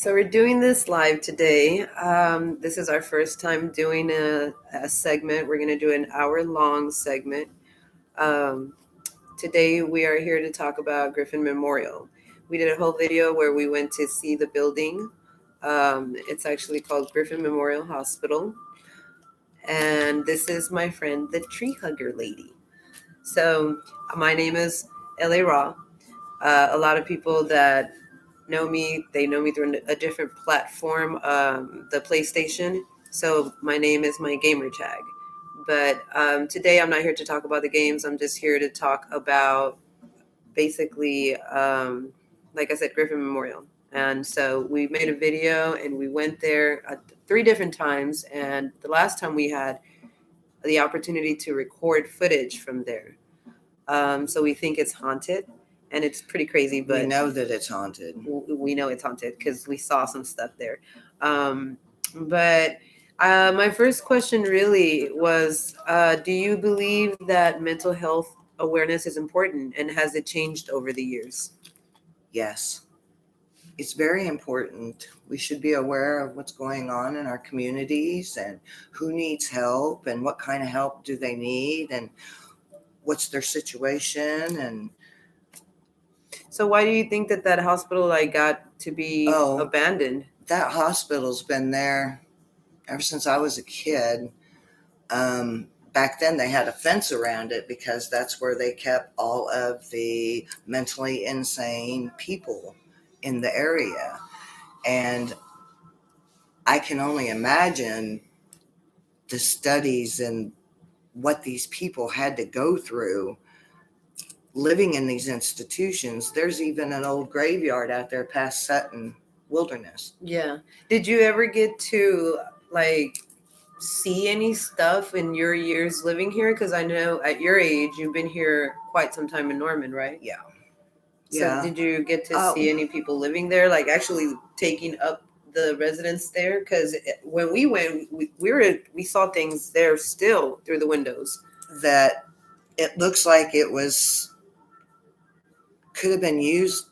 So we're doing this live today. This is our first time doing a segment. We're going to do an hour-long segment. Um, Today we are here to talk about Griffin Memorial. We did a whole video where we went to see the building. It's actually called Griffin Memorial Hospital. And this is my friend, the tree hugger lady. So my name is L.A. Raw. A lot of people that know me, they know me through a different platform, the PlayStation. So my name is my gamer tag. But today I'm not here to talk about the games. I'm just here to talk about basically, like I said, Griffin Memorial. And so we made a video and we went there 3 different times. And the last time we had the opportunity to record footage from there. So we think it's haunted. And it's pretty crazy, but we know that it's haunted. We know it's haunted because we saw some stuff there. But my first question really was, do you believe that mental health awareness is important, and has it changed over the years? Yes. It's very important. We should be aware of what's going on in our communities and who needs help and what kind of help do they need and what's their situation. And so why do you think that hospital got to be abandoned? That hospital's been there ever since I was a kid. Back then they had a fence around it because that's where they kept all of the mentally insane people in the area. And I can only imagine the studies and what these people had to go through living in these institutions. There's even an old graveyard out there past Sutton Wilderness. Yeah. Did you ever get to see any stuff in your years living here? Because I know at your age you've been here quite some time in Norman, right? Yeah. So did you get to see any people living there, like actually taking up the residence there? Because when we went, we saw things there still through the windows. That it looks like it could have been used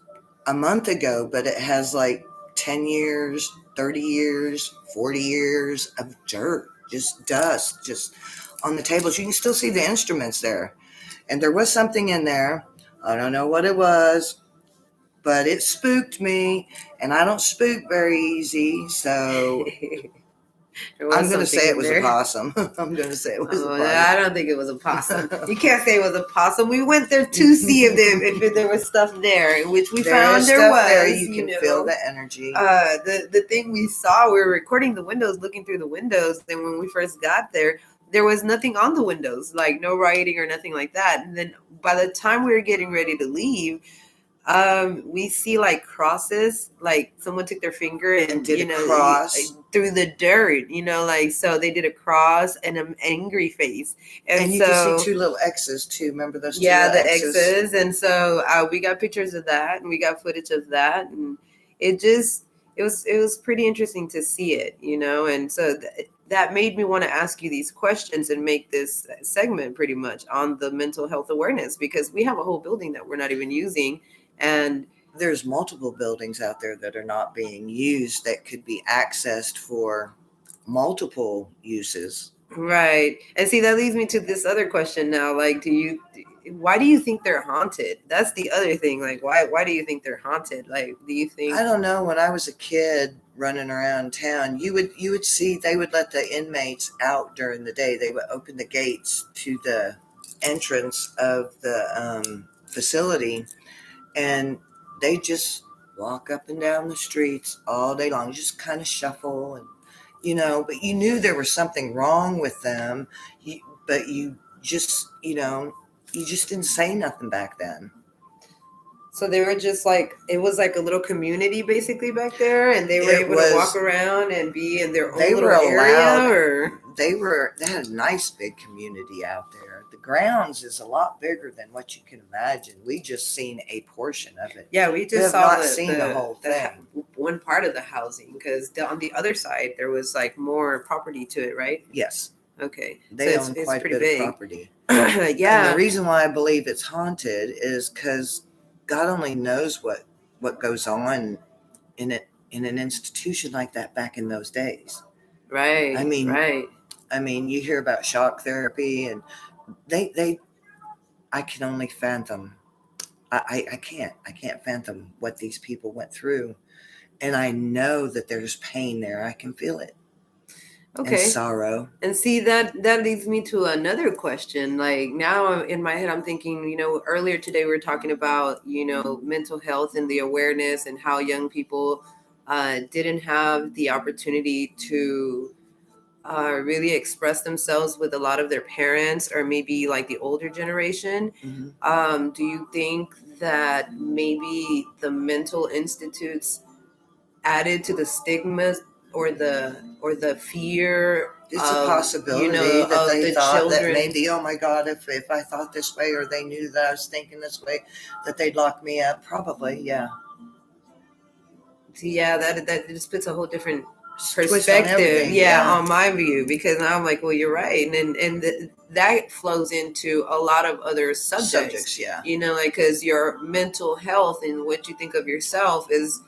a month ago, but it has like 10 years, 30 years, 40 years of dirt, just dust, just on the tables. You can still see the instruments there. And there was something in there. I don't know what it was, but it spooked me, and I don't spook very easy, so I'm going to say it was a possum. I'm going to say it was a possum. I don't think it was a possum. You can't say it was a possum. We went there to see if there was stuff there, which we found there was. There. You can feel the energy. The thing we saw, we were recording the windows, looking through the windows, and when we first got there was nothing on the windows, like no writing or nothing like that. And then by the time we were getting ready to leave, we see like crosses, like someone took their finger and did a cross through the dirt, so they did a cross and an angry face. And you can see 2 little X's too. Remember those 2 little X's? X's. And so we got pictures of that and we got footage of that. And it was pretty interesting to see it, and so that made me want to ask you these questions and make this segment pretty much on the mental health awareness, because we have a whole building that we're not even using. And there's multiple buildings out there that are not being used that could be accessed for multiple uses. Right. And see, that leads me to this other question now. Like, why do you think they're haunted? That's the other thing. Like, why do you think they're haunted? Like, do you think? I don't know. When I was a kid running around town, you would see they would let the inmates out during the day. They would open the gates to the entrance of the facility, and they just walk up and down the streets all day long, just kind of shuffle, and but you knew there was something wrong with them, but you just didn't say nothing back then. So they were just it was like a little community basically back there, and they were able to walk around and be in their own little area, or they had a nice big community out there. The grounds is a lot bigger than what you can imagine. We just seen a portion of it. Yeah, we just saw the whole thing. One part of the housing, because on the other side there was more property to it, right? Yes. Okay. They own quite a bit of property. Yeah. And the reason why I believe it's haunted is because God only knows what goes on in it in an institution like that back in those days. Right. I mean, right. You hear about shock therapy, and I can only fathom. I can't fathom what these people went through, and I know that there's pain there. I can feel it, and Okay. sorrow. And see, that leads me to another question. Like, now in my head, I'm thinking, earlier today we were talking about, mental health and the awareness, and how young people didn't have the opportunity to really express themselves with a lot of their parents, or maybe like the older generation. Do you think that maybe the mental institutes added to the stigmas, or the fear It's a of, possibility that of they the thought that children? maybe, oh my God, if I thought this way, or they knew that I was thinking this way, that they'd lock me up. Probably, yeah. Yeah, that just puts a whole different Twist on perspective, everything, yeah. on my view, because now I'm like, well, you're right, and that flows into a lot of other subjects, Yeah. like, because your mental health and what you think of yourself is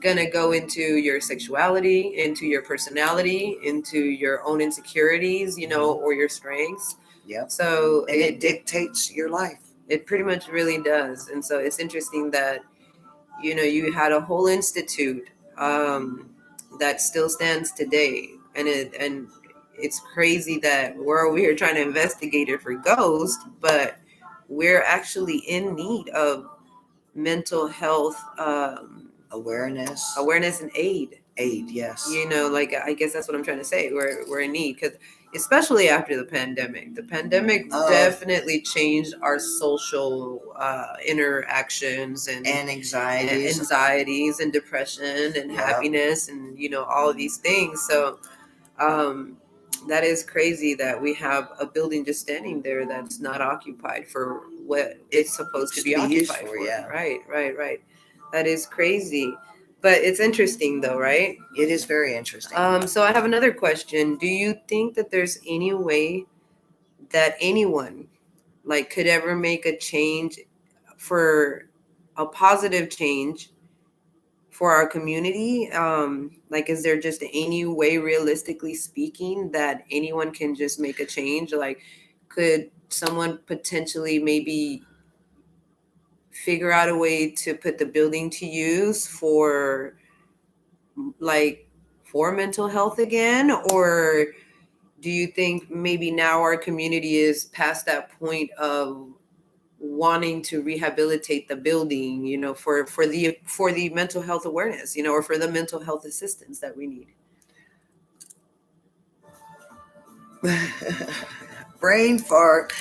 gonna go into your sexuality, into your personality, into your own insecurities, or your strengths. Yep. So And it dictates your life. it pretty much really does. And so it's interesting that, you had a whole institute that still stands today. And it's crazy that we're over here trying to investigate it for ghosts, but we're actually in need of mental health Awareness and aid. yes. Like, I guess that's what I'm trying to say. We're in need, because especially after the pandemic. The pandemic definitely changed our social interactions, and anxieties and depression and happiness, and all of these things. So that is crazy that we have a building just standing there that's not occupied for what it's supposed to be occupied for. Yeah. Right. That is crazy. But it's interesting, though, right? It is very interesting. So I have another question. Do you think that there's any way that anyone, like, could ever make a change, for a positive change for our community? Like, is there just any way, realistically speaking, that anyone can just make a change? Like, could someone potentially maybe figure out a way to put the building to use for, like, for mental health again? Or do you think maybe now our community is past that point of wanting to rehabilitate the building, for the mental health awareness, or for the mental health assistance that we need? Brain fart.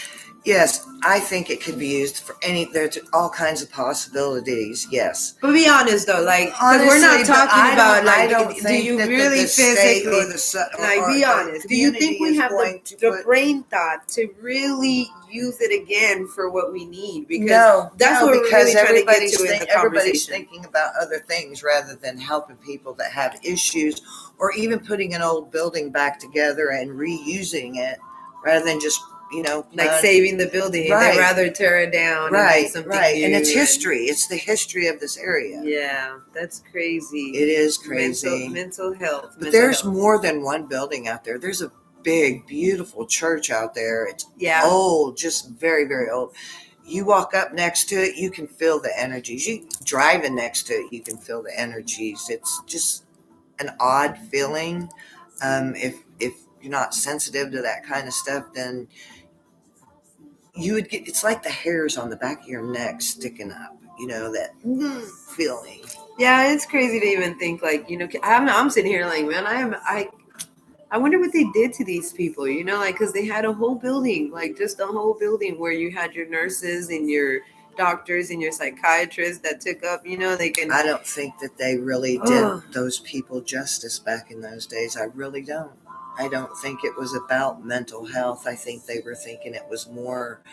Yes, I think it could be used for any. There's all kinds of possibilities. Yes, But be honest, though, like, because we're not talking about, like, do you really physically, like, be honest, do you think we have the brain thought to really use it again for what we need? Because that's what we're really trying to get to in the everybody's conversation. thinking about other things rather than helping people that have issues, or even putting an old building back together and reusing it rather than just, like, saving the building. Right. They rather tear it down and make something new. And it's history. It's the history of this area. Yeah, that's crazy. It is crazy. Mental health. But there's more than one building out there. There's a big, beautiful church out there. It's old, just very, very old. You walk up next to it, you can feel the energies. You driving next to it, you can feel the energies. It's just an odd feeling. If you're not sensitive to that kind of stuff, then you would get, it's like the hairs on the back of your neck sticking up, that feeling. Yeah, it's crazy to even think, like, I'm sitting here like, man, I wonder what they did to these people, like, because they had a whole building, like, just a whole building where you had your nurses and your doctors and your psychiatrists that took up, they can. I don't think that they really did those people justice back in those days. I really don't. I don't think it was about mental health. I think they were thinking it was more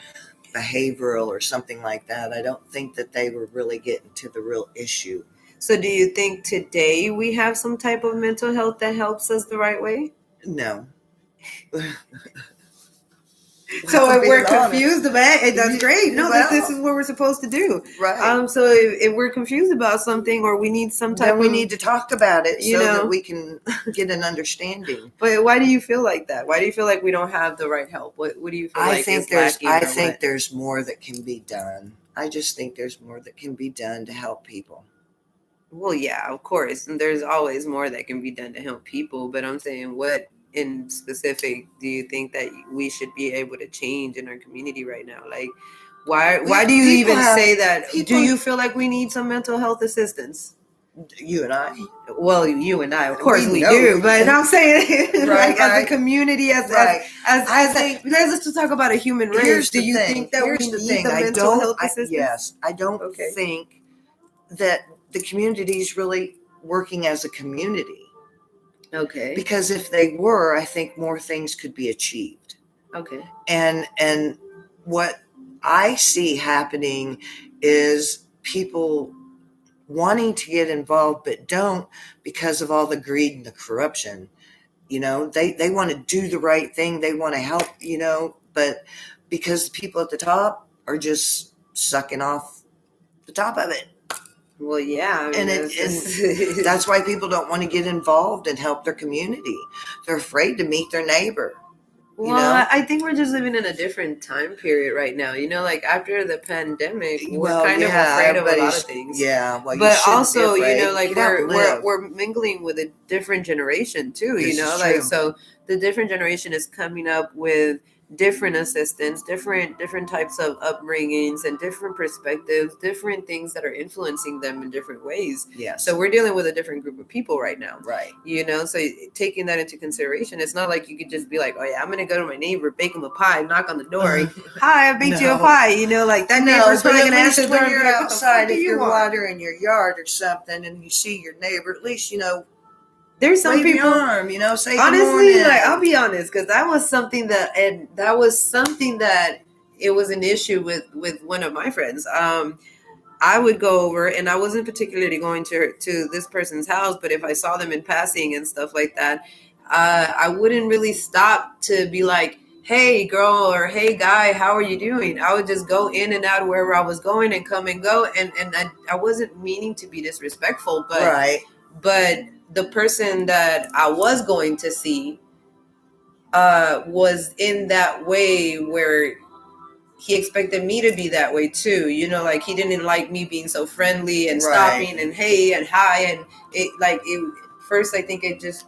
behavioral or something like that. I don't think that they were really getting to the real issue. So do you think today we have some type of mental health that helps us the right way? No. So I'm if we're being honest. confused about it, that's great. No, Well, this is what we're supposed to do. right. So if we're confused about something or we need some type Then we of, need to talk about it you so know. that we can get an understanding. But why do you feel like that? Why do you feel like we don't have the right help? What do you feel like is lacking? I think there's more that can be done. I just think there's more that can be done to help people. Well, yeah, of course. And there's always more that can be done to help people. But I'm saying, what in specific do you think that we should be able to change in our community right now? Like, why do you even say that? Do you feel like we need some mental health assistance? You and I. Well, you and I, of course we do, but I'm saying Right, like as a community, as think, let's just talk about a human race. Do you think that we need the mental health assistance? Yes, I don't think that the community is really working as a community. Okay. Because if they were, I think more things could be achieved. Okay. And what I see happening is people wanting to get involved but don't because of all the greed and the corruption. You know, they want to do the right thing, they want to help, you know, but because the people at the top are just sucking off the top of it. Well, yeah, I mean, and that's why people don't want to get involved and help their community. They're afraid to meet their neighbor. Well, you know? I think we're just living in a different time period right now. You know, like after the pandemic, we're kind of afraid of a lot of things. Yeah, well, but also, you know, like we're mingling with a different generation too. This, you know, like so the different generation is coming up with different assistance, different types of upbringings and different perspectives, different things that are influencing them in different ways. Yes. So we're dealing with a different group of people right now. Right. You know, so taking that into consideration, it's not like you could just be like, oh yeah, I'm going to go to my neighbor, bake him a pie, knock on the door. Hi, I baked you a pie. You know, like that neighbor's probably going to answer the door. When you're outside, if you're watering your yard or something and you see your neighbor, at least, you know, there's some people, arm, you know, say honestly, like I'll be honest, because that was something that it was an issue with one of my friends. I would go over, and I wasn't particularly going to this person's house, but if I saw them in passing and stuff like that, I wouldn't really stop to be like, hey girl, or hey guy, how are you doing? I would just go in and out wherever I was going and come and go, and I wasn't meaning to be disrespectful, but the person that I was going to see was in that way where he expected me to be that way too. You know, like he didn't like me being so friendly and stopping and hey and hi. And first I think it just,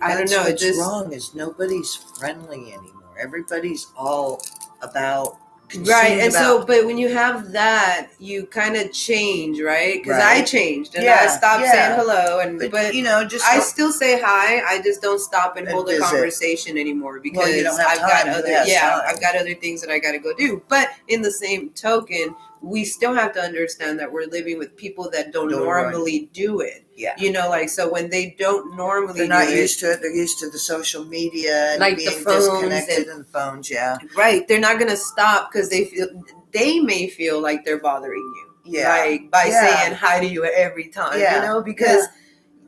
I don't know. What's wrong is nobody's friendly anymore. Everybody's all about right. And so, but when you have that, you kind of change, right? Because I changed and I stopped saying hello, and but you know, just I still say hi. I just don't stop and hold a conversation anymore because I've got other things that I got to go do. But in the same token, we still have to understand that we're living with people that don't normally do it. Yeah. You know, like, so when they don't normally they're not used to it. They're used to the social media and like being the phones disconnected and the phones. Yeah. Right. They're not going to stop because they may feel like they're bothering you. Yeah. Like by saying hi to you every time, you know, because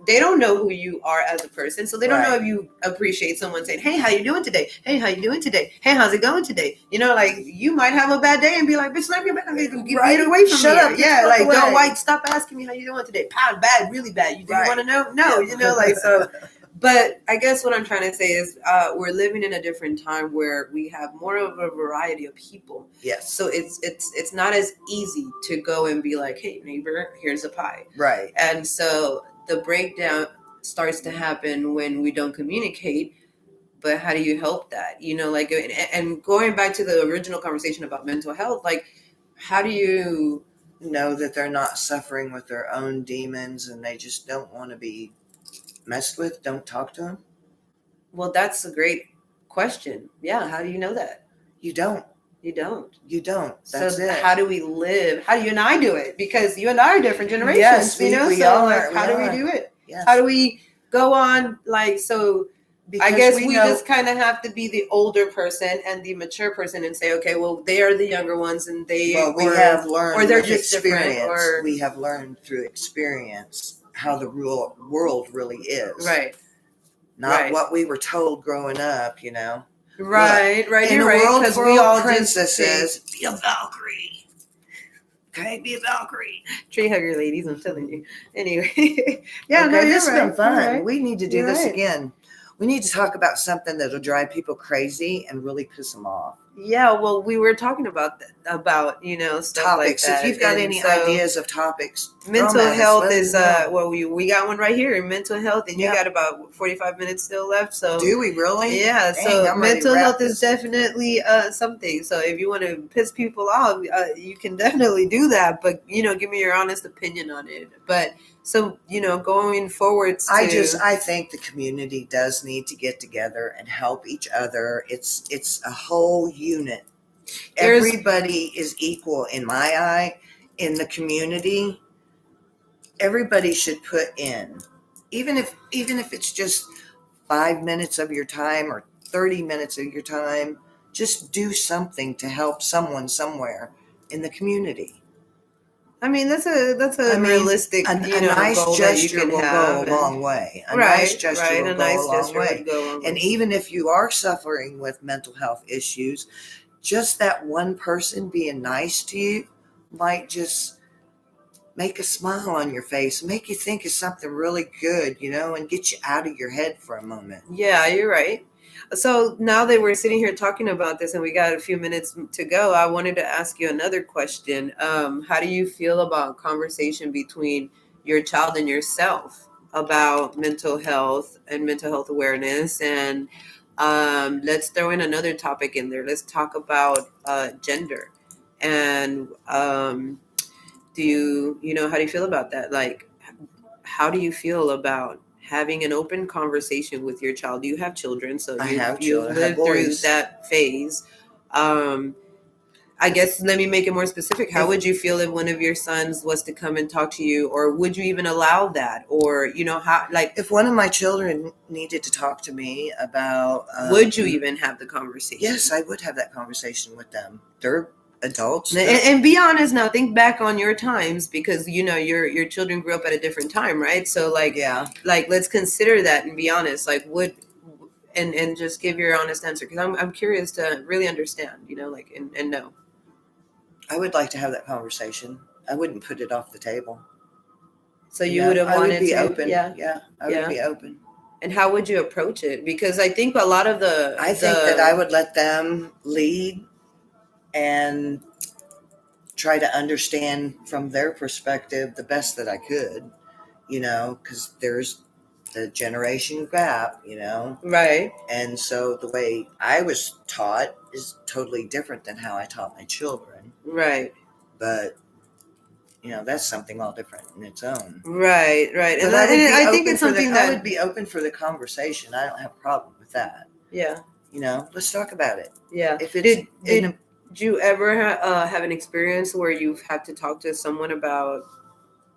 they don't know who you are as a person. So they don't know if you appreciate someone saying, hey, how you doing today? Hey, how you doing today? Hey, how's it going today? You know, like you might have a bad day and be like, bitch, let me get away from me. Shut up. Yeah, like don't stop asking me how you doing today. Bad, really bad. You didn't want to know? No, you know, like so. But I guess what I'm trying to say is we're living in a different time where we have more of a variety of people. Yes. So it's not as easy to go and be like, hey, neighbor, here's a pie. Right. And so the breakdown starts to happen when we don't communicate. But how do you help that? You know, like, and going back to the original conversation about mental health, like, how do you know that they're not suffering with their own demons and they just don't want to be messed with? Don't talk to them. Well, that's a great question. Yeah. How do you know that? You don't. That's it. How do we live? How do you and I do it? Because you and I are different generations. Yes, you know, how do we do it? Yes. How do we go on? Like, so because I guess we just kind of have to be the older person and the mature person and say, okay, well, they are the younger ones and have learned, or they're just experience. Different. Or we have learned through experience how the world really is. Right. Not what we were told growing up, you know. Right, right. In You're a right. world Because full we of all princesses, be a Valkyrie. Okay, be a Valkyrie. tree hugger ladies. I'm telling you. Anyway, yeah. No, Okay, you're this has right. been fun. You're right. We need to do You're this right. again. We need to talk about something that'll drive people crazy and really piss them off. Yeah. Well, we were talking about stuff like Topics. that. If you've got And any so, ideas of topics, throw 'em mental at us. health Let is us know. well, we got one right here in mental health, and you Yep. got about 45 minutes still left. So Do we really? yeah, Dang, so I'm ready to mental wrap health is this. definitely something. So if you want to piss people off, you can definitely do that. But give me your honest opinion on it. But so going forwards to I think the community does need to get together and help each other. It's a whole unit. there's Everybody is equal in my eye in the community. Everybody should put in, even if it's just 5 minutes of your time or 30 minutes of your time, just do something to help someone somewhere in the community. I mean, that's a I mean, realistic, a nice goal that you gesture can will go have, a long way. A nice right, gesture right. will A go a nice long gesture way. would go a long And way. even if you are suffering with mental health issues, just that one person being nice to you might just make a smile on your face, make you think of something really good, and get you out of your head for a moment. Yeah, you're right. So now that we're sitting here talking about this and we got a few minutes to go, I wanted to ask you another question. How do you feel about conversation between your child and yourself about mental health and mental health awareness? And let's throw in another topic in there. Let's talk about gender. And how do you feel about that? Like, how do you feel about having an open conversation with your child? You have children, so I you've have you've children, I have lived through boys. that phase. Um, I guess let me make it more specific. How If would you feel if one of your sons was to come and talk to you, or would you even allow that? Or how if one of my children needed to talk to me about, would you even have the conversation? yes, I would have that conversation with them. They're adults. And be honest now. Think back on your times, because your children grew up at a different time, right? So Yeah, let's consider that and be honest. Like, would and just give your honest answer, because I'm curious to really understand. And know. I would like to have that conversation. I wouldn't put it off the table. So you would have I would wanted be to, open. yeah. Yeah, I would Yeah. be open. And how would you approach it? Because I think a lot of I think that I would let them lead and try to understand from their perspective the best that I could, because there's the generation gap, right. and so the way I was taught is totally different than how I taught my children. Right. But that's something all different in its own. Right. Right. But I think it's something I that would be open for the conversation. I don't have a problem with that. yeah. Let's talk about it. Yeah. If it's Did you ever have an experience where you've had to talk to someone about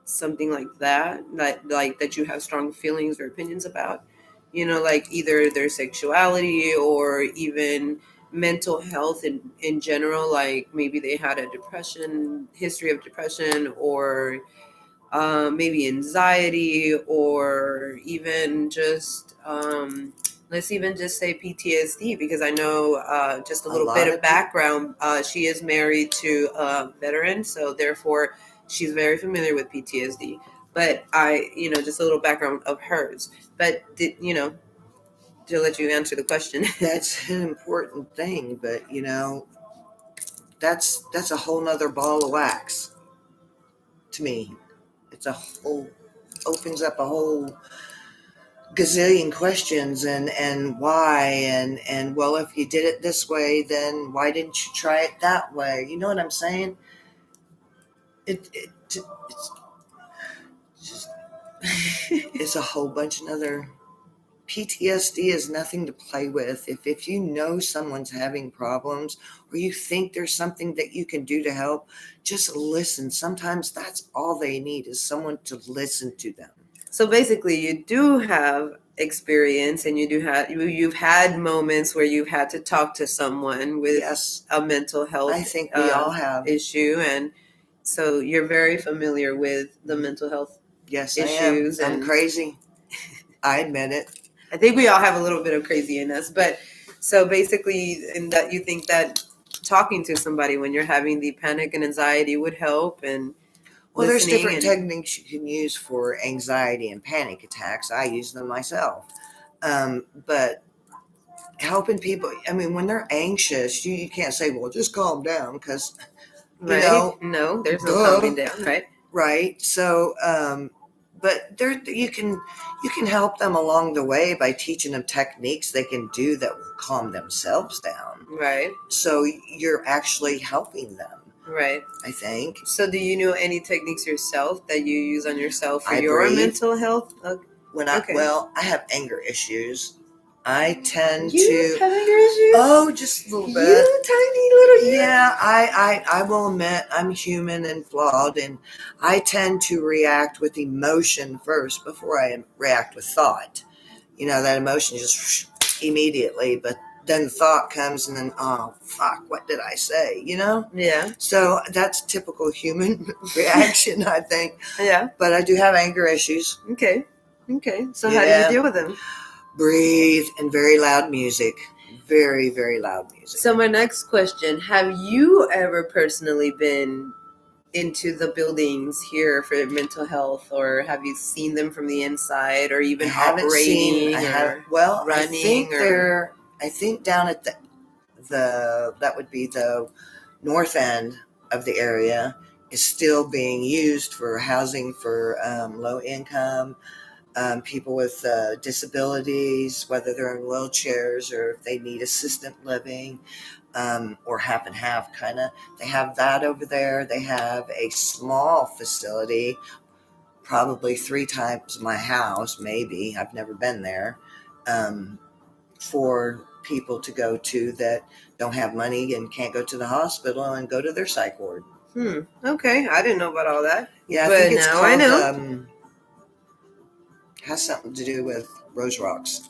something like that, that you have strong feelings or opinions about, like either their sexuality or even mental health in general, like maybe they had a history of depression, or maybe anxiety, or even just let's even just say PTSD, because I know just a little bit of background. She is married to a veteran, so therefore she's very familiar with PTSD. But just a little background of hers. But to let you answer the question. That's an important thing, but that's a whole nother ball of wax to me. It's opens up a whole gazillion questions, and why, and well, if you did it this way, then why didn't you try it that way? You know what I'm saying? It's just it's a whole bunch of other. PTSD is nothing to play with. If you know someone's having problems, or you think there's something that you can do to help, just listen. Sometimes that's all they need, is someone to listen to them. So basically, you do have experience, and you've had moments where you've had to talk to someone with a mental health I think we all have issue, and so you're very familiar with the mental health issues. I am. I'm crazy. I admit it. I think we all have a little bit of crazy in us. But So basically, in that you think that talking to somebody when you're having the panic and anxiety would help, and Well, there's listening different and techniques you can use for anxiety and panic attacks. I use them myself. But helping people, I mean, when they're anxious, you can't say, well, just calm down because, you right? know, No, there's no duh, calming down, right? right? So, but there you can help them along the way by teaching them techniques they can do that will calm themselves down. Right, So you're actually helping them, right. I think. So, do you know any techniques yourself that you use on yourself for I your breathe. mental health? Okay. Well, I have anger issues. I tend You to have anger issues? just a little bit. You tiny little you. Yeah, I will admit I'm human and flawed, and I tend to react with emotion first before I react with thought. You know, that emotion just immediately, but then the thought comes, and then, oh, fuck, what did I say? You know? Yeah. So that's typical human reaction, I think. Yeah. But I do have anger issues. Okay. So how do you deal with them? Breathe and very loud music. Very, very loud music. So my next question, have you ever personally been into the buildings here for mental health, or have you seen them from the inside, or even operating running? I think down at the that would be the north end of the area is still being used for housing for low income people with disabilities, whether they're in wheelchairs or if they need assistant living, or half and half kind of. They have that over there. They have a small facility, probably 3 times my house, maybe. I've never been there, for people to go to that don't have money and can't go to the hospital and go to their psych ward. Okay, I didn't know about all that. Yeah, I but think it's now called, I know. Has something to do with Rose Rocks,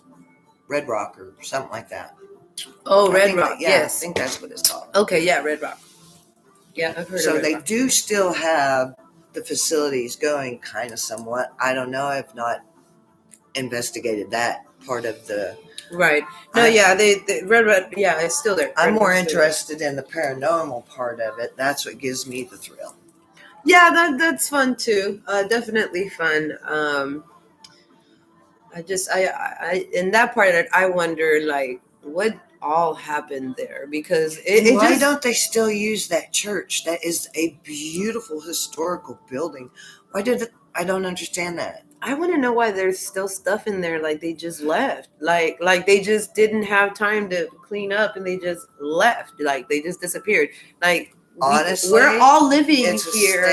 Red Rock, or something like that. Oh, Red Rock. Yes, I think that's what it's called. Okay, yeah, Red Rock. Yeah, I've heard of Red Rock. So they do still have the facilities going, kind of somewhat. I don't know. I've not investigated that part of the. Right. No, the Red, yeah, it's still there. I'm more interested in the paranormal part of it. That's what gives me the thrill. Yeah, that's fun too. Definitely fun. I in that part, I wonder, like, what all happened there, because why don't they still use that church? That is a beautiful historical building. Why did it? I don't understand that. I want to know why there's still stuff in there, like they just left, like they just didn't have time to clean up and they just left, like they just disappeared. Like, honestly, we're all living here,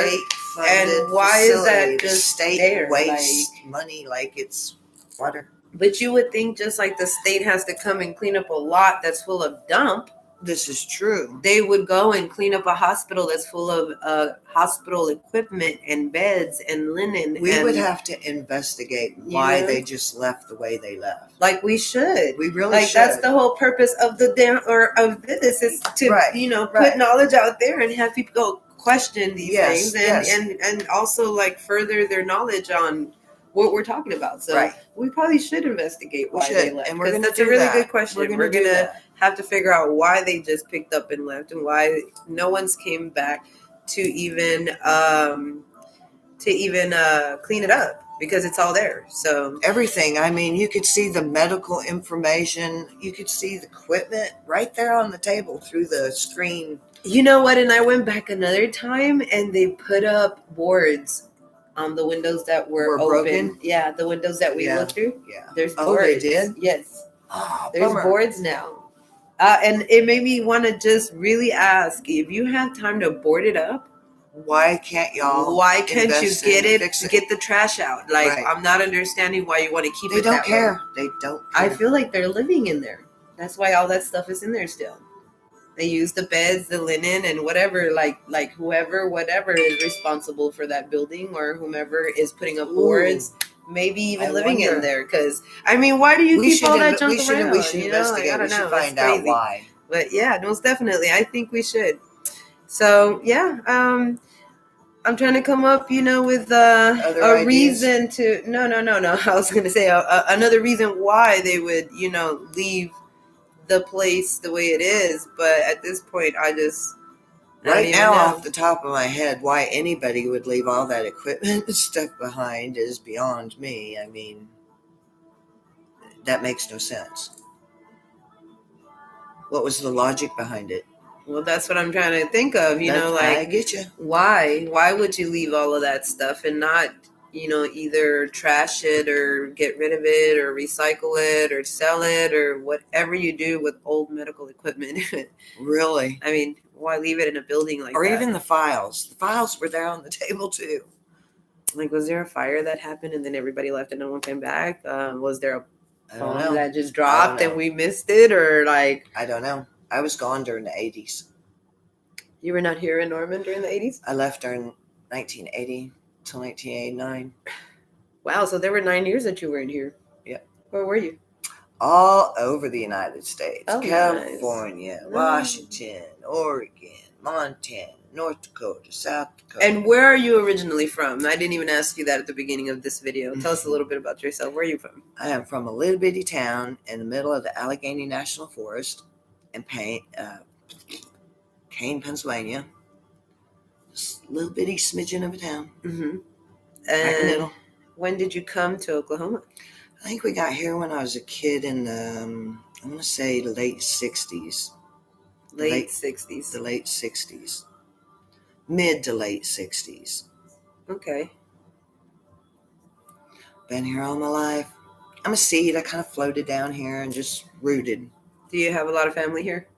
and why is that just state there? Waste money like it's water. But you would think just like the state has to come and clean up a lot that's full of dump. This is true. They would go and clean up a hospital that's full of hospital equipment and beds and linen. We would have to investigate why they just left the way they left. Like, we should. We really should. That's the whole purpose of of this is to put knowledge out there and have people go question these things and also like further their knowledge on what we're talking about. So we probably should investigate why they left. And that's a really good question. We're gonna have to figure out why they just picked up and left, and why no one's came back to even clean it up, because it's all there. So everything. I mean, you could see the medical information. You could see the equipment right there on the table through the screen. You know what? And I went back another time, and they put up boards on the windows that were open. Broken? Yeah, the windows that we looked through. Yeah. There's boards. They did? Yes. Oh, there's bummer. Boards now. And it made me want to just really ask, if you have time to board it up, why can't you get the trash out? Like, I'm not understanding why you want to keep it that way. They don't care. I feel like they're living in there. That's why all that stuff is in there still. They use the beds, the linen, and whatever, like whatever is responsible for that building, or whomever is putting up boards, maybe even living in there. Because, I mean, why do you keep all that junk around? We should investigate. I don't know. Find out why. But yeah, most definitely. I think we should. So, yeah, I'm trying to come up, with a reason to... No. I was going to say another reason why they would, leave the place the way it is. But at this point, I don't Right even now, know. off the top of my head, why anybody would leave all that equipment and stuff behind is beyond me. I mean, that makes no sense. What was the logic behind it? Well, that's what I'm trying to think of. I get you. Why? Why would you leave all of that stuff and not, either trash it or get rid of it or recycle it or sell it or whatever you do with old medical equipment? Really? I mean, why leave it in a building like Or that? even the files. The files were there on the table too. Like, was there a fire that happened and then everybody left and no one came back? Was there a I don't bomb know. that just dropped and we missed it? Or like, I don't know. I was gone during the 80s. you were not here in Norman during the 80s? I left during 1980 till 1989. Wow, so there were 9 years that you weren't here. Yep. Where were you? All over the United States. Oh, California, nice. Washington, Oregon, Montana, North Dakota, South Dakota. And where are you originally from? I didn't even ask you that at the beginning of this video. Tell us a little bit about yourself. Where are you from? I am from a little bitty town in the middle of the Allegheny National Forest in Kane, Pennsylvania. Just a little bitty smidgen of a town. Mm-hmm. Right in the middle. When did you come to Oklahoma? I think we got here when I was a kid in the, I want to say late 60s. Late 60s. The late 60s. Mid to late 60s. Okay. Been here all my life. I'm a seed. I kind of floated down here and just rooted. Do you have a lot of family here?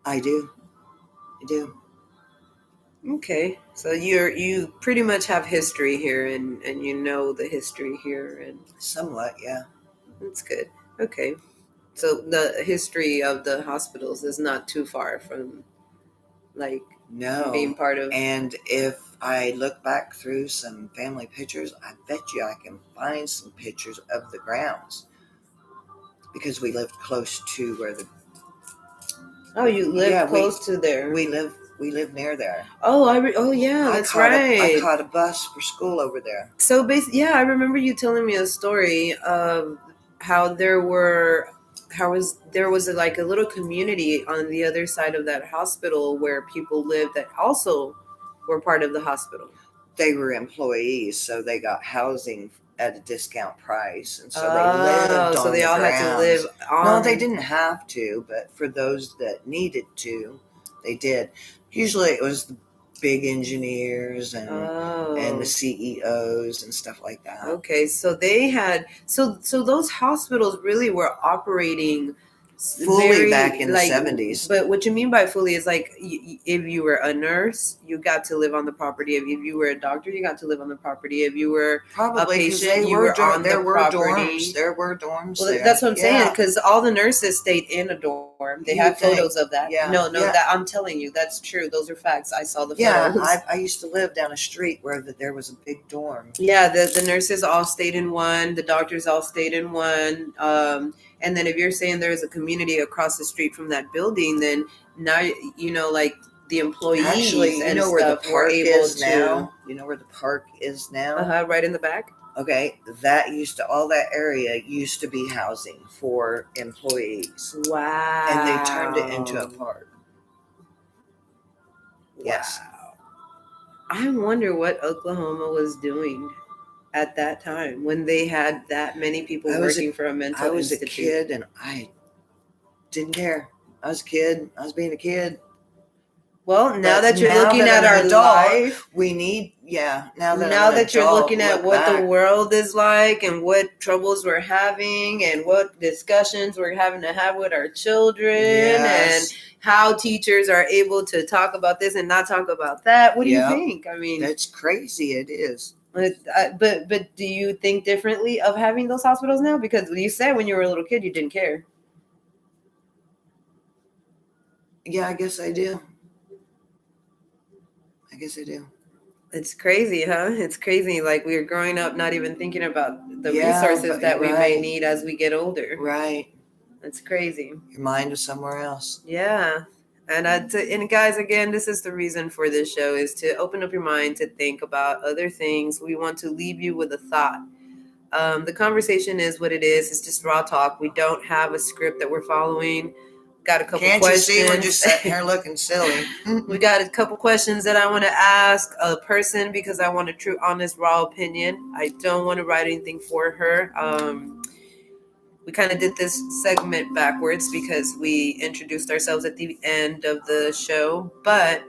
I do. I do. Okay. So you pretty much have history here and you know the history here and somewhat, yeah. That's good. Okay. So the history of the hospitals is not too far from like being part of. And if I look back through some family pictures, I bet you I can find some pictures of the grounds because we lived close to where the. Oh, you live close to there. We live near there. Oh, that's right. I caught a bus for school over there. So basically, I remember you telling me a story of how there was like a little community on the other side of that hospital where people lived that also were part of the hospital. They were employees, so they got housing at a discount price, and so they lived on so they all grounds. had to live on. No, they didn't have to, but for those that needed to, they did. Usually, it was the big engineers and the CEOs and stuff like that. Okay, so they had so those hospitals really were operating fully back in the 70s. But what you mean by fully is like if you were a nurse, you got to live on the property. If you were a doctor, you got to live on the property. If you were a patient, you were on the property. There were dorms. Well, that's what I'm saying, because all the nurses stayed in a dorm. They have photos of that. No, that I'm telling you, that's true. Those are facts. I saw the photos. Yeah, I used to live down a street where there was a big dorm. Yeah, the nurses all stayed in one. The doctors all stayed in one. And then if you're saying there's a community across the street from that building, then now, like the employees actually, and where the park is now? You know where the park is now? Right in the back. Okay, all that area used to be housing for employees. Wow. And they turned it into a park. Yes. Wow. I wonder what Oklahoma was doing at that time when they had that many people working for a mental institute. I was a kid and I didn't care. I was a kid. I was being a kid. Well, now that you're looking at our life, we need, now that you're looking at what the world is like and what troubles we're having and what discussions we're having to have with our children and how teachers are able to talk about this and not talk about that. What do you think? I mean, that's crazy. It is. But do you think differently of having those hospitals now? Because you said when you were a little kid, you didn't care. Yeah, I guess I do. It's crazy, huh? It's crazy. Like we're growing up not even thinking about the resources that we may need as we get older. Right. It's crazy. Your mind is somewhere else. Yeah. And guys, again, this is the reason for this show, is to open up your mind to think about other things. We want to leave you with a thought. The conversation is what it is. It's just raw talk. We don't have a script that we're following. got a couple Can't questions. you see we're just sitting here looking silly? We got a couple questions that I want to ask a person because I want a true, honest, raw opinion. I don't want to write anything for her. We kind of did this segment backwards because we introduced ourselves at the end of the show, but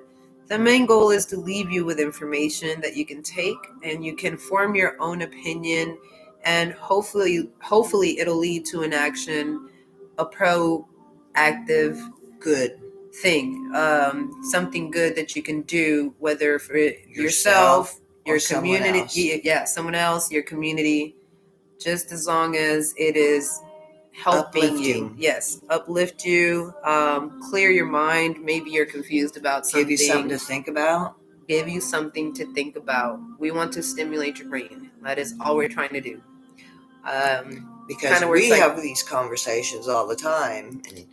the main goal is to leave you with information that you can take and you can form your own opinion, and hopefully it'll lead to an action, a proactive Good thing, something good that you can do, whether for yourself, your community, someone else, your community, just as long as it is helping you. Yes, uplift you, clear your mind. Maybe you're confused about something. Give you something to think about. Give you something to think about. We want to stimulate your brain. That is all we're trying to do. Because we have these conversations all the time, and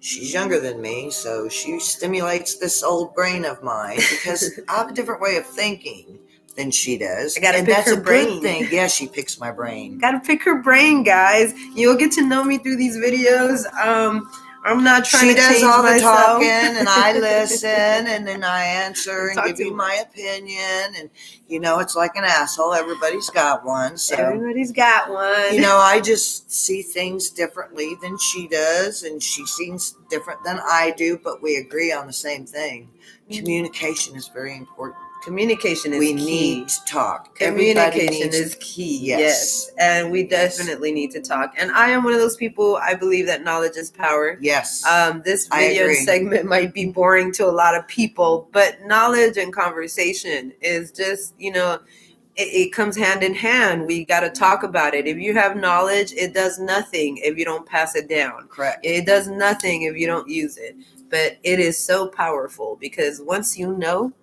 she's younger than me, so she stimulates this old brain of mine because I have a different way of thinking than she does. I gotta pick her brain. Good thing. Yeah, she picks my brain. Gotta pick her brain, guys. You'll get to know me through these videos. I'm not trying to change myself. She does all the talking, and I listen, and then I answer and give you my opinion. And, it's like an asshole. Everybody's got one. So everybody's got one. I just see things differently than she does, and she sees different than I do, but we agree on the same thing. Communication is very important. Communication is key. We need to talk. Communication is key. Yes. And we definitely need to talk. And I am one of those people, I believe that knowledge is power. Yes. This video segment might be boring to a lot of people, but knowledge and conversation is just, it comes hand in hand. We got to talk about it. If you have knowledge, it does nothing if you don't pass it down. Correct. It does nothing if you don't use it. But it is so powerful because once you know,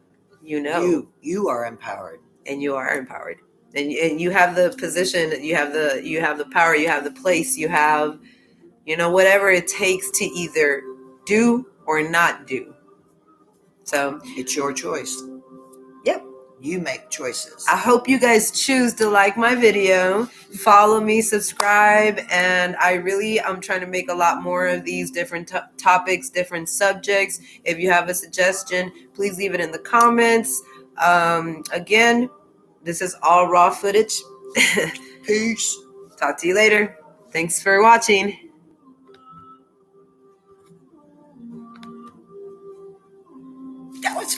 you are empowered, and you are empowered, and you have the position, you have the power, you have the place, you have whatever it takes to either do or not do. So it's your choice. Yep, you make choices. I hope you guys choose to like my video, follow me, subscribe, and I'm trying to make a lot more of these different topics, different subjects. If you have a suggestion, please leave it in the comments. Again, this is all raw footage. Peace. Talk to you later. Thanks for watching.